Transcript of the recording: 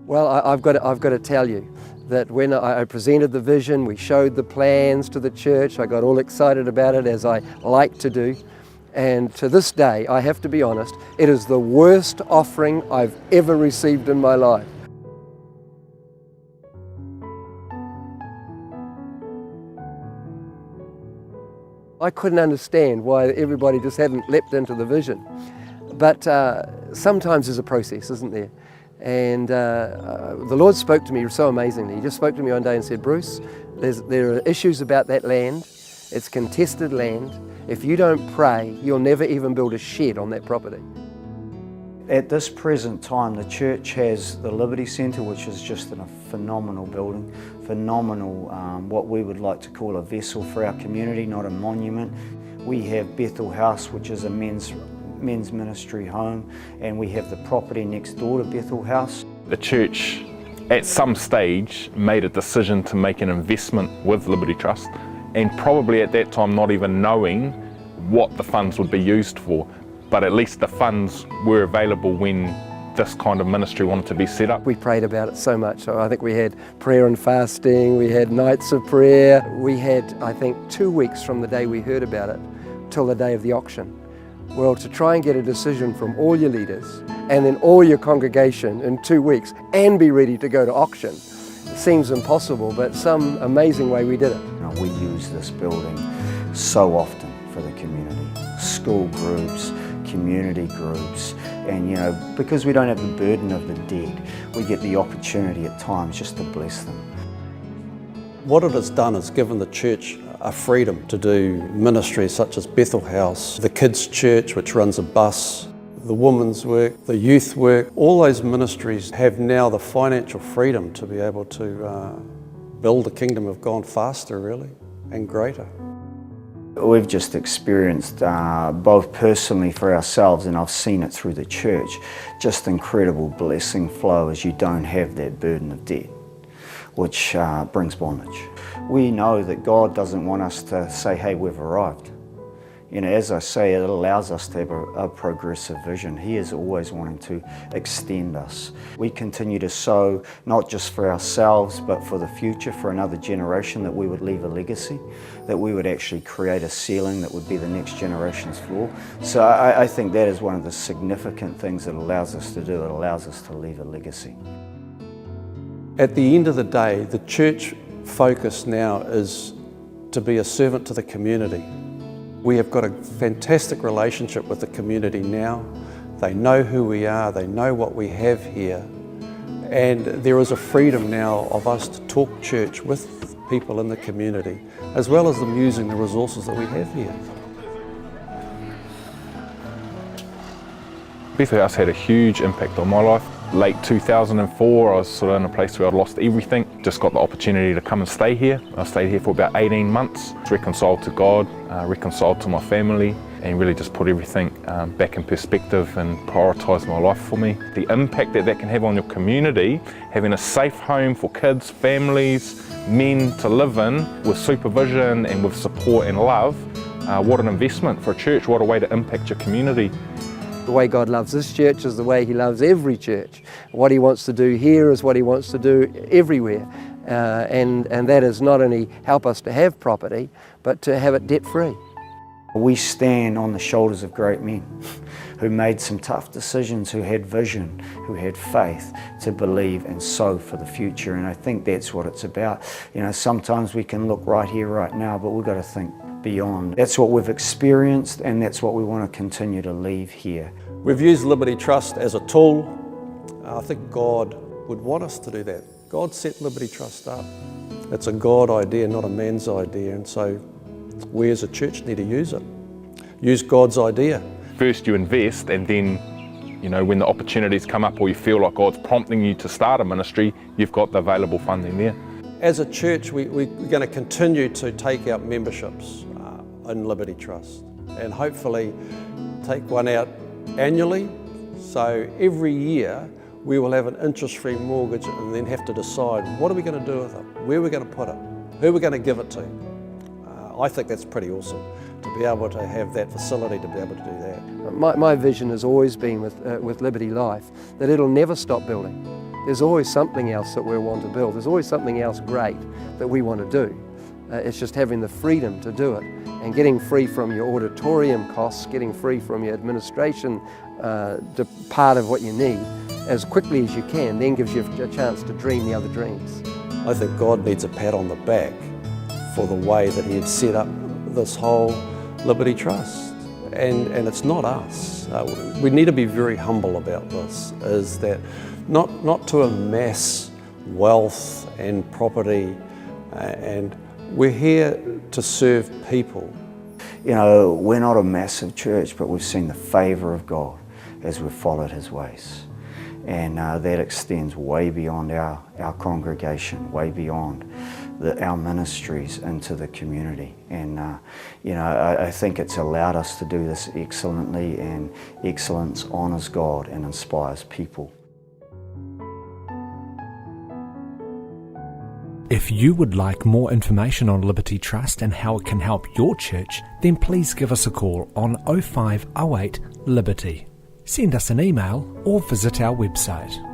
Well, I've got to tell you that when I presented the vision, we showed the plans to the church, I got all excited about it, as I like to do. And to this day, I have to be honest, it is the worst offering I've ever received in my life. I couldn't understand why everybody just hadn't leapt into the vision. But sometimes there's a process, isn't there? And the Lord spoke to me so amazingly. He just spoke to me one day and said, Bruce, there are issues about that land. It's contested land. If you don't pray, you'll never even build a shed on that property. At this present time, the church has the Liberty Centre, which is just a phenomenal building, phenomenal, what we would like to call a vessel for our community, not a monument. We have Bethel House, which is a men's ministry home, and we have the property next door to Bethel House. The church at some stage made a decision to make an investment with Liberty Trust, and probably at that time not even knowing what the funds would be used for, but at least the funds were available when this kind of ministry wanted to be set up. We prayed about it so much. So I think we had prayer and fasting, we had nights of prayer. We had, I think, 2 weeks from the day we heard about it till the day of the auction. Well, to try and get a decision from all your leaders and then all your congregation in 2 weeks and be ready to go to auction seems impossible, but some amazing way we did it. We use this building so often for the community, school groups, community groups, and because we don't have the burden of the dead, we get the opportunity at times just to bless them. What it has done is given the church a freedom to do ministries such as Bethel House, the kids' church which runs a bus, the women's work, the youth work. All those ministries have now the financial freedom to be able to build the kingdom of God faster, really, and greater. We've just experienced, both personally for ourselves, and I've seen it through the church, just incredible blessing flow as you don't have that burden of debt, which brings bondage. We know that God doesn't want us to say, hey, we've arrived. As I say, it allows us to have a progressive vision. He is always wanting to extend us. We continue to sow, not just for ourselves, but for the future, for another generation, that we would leave a legacy, that we would actually create a ceiling that would be the next generation's floor. So I think that is one of the significant things it allows us to do. It allows us to leave a legacy. At the end of the day, the church focus now is to be a servant to the community. We have got a fantastic relationship with the community now. They know who we are, they know what we have here, and there is a freedom now of us to talk church with people in the community, as well as them using the resources that we have here. Bethel House had a huge impact on my life. Late 2004, I was sort of in a place where I'd lost everything. Just got the opportunity to come and stay here. I stayed here for about 18 months. Reconciled to God, reconciled to my family, and really just put everything back in perspective and prioritised my life for me. The impact that can have on your community, having a safe home for kids, families, men to live in with supervision and with support and love. What an investment for a church, what a way to impact your community. The way God loves this church is the way He loves every church. What He wants to do here is what He wants to do everywhere. And that is not only help us to have property, but to have it debt-free. We stand on the shoulders of great men who made some tough decisions, who had vision, who had faith to believe and sow for the future. And I think that's what it's about. Sometimes we can look right here, right now, but we've got to think beyond. That's what we've experienced, and that's what we want to continue to leave here. We've used Liberty Trust as a tool. I think God would want us to do that. God set Liberty Trust up. It's a God idea, not a man's idea, and so we as a church need to use it. Use God's idea. First you invest, and then when the opportunities come up or you feel like God's prompting you to start a ministry, you've got the available funding there. As a church, we're going to continue to take out memberships in Liberty Trust, and hopefully take one out annually. So every year we will have an interest-free mortgage and then have to decide what are we going to do with it, where we're going to put it, who we're going to give it to. I think that's pretty awesome to be able to have that facility to be able to do that. My vision has always been with Liberty Life that it'll never stop building. There's always something else that we want to build. There's always something else great that we want to do. It's just having the freedom to do it and getting free from your auditorium costs, getting free from your administration part of what you need as quickly as you can, then gives you a chance to dream the other dreams. I think God needs a pat on the back for the way that He had set up this whole Liberty Trust. And it's not us. We need to be very humble about this, is that not to amass wealth and property, and we're here to serve people. You know, we're not a massive church, but we've seen the favour of God as we've followed His ways. And that extends way beyond our congregation, way beyond our ministries into the community. And you know, I think it's allowed us to do this excellently, and excellence honours God and inspires people. If you would like more information on Liberty Trust and how it can help your church, then please give us a call on 0508 Liberty. Send us an email or visit our website.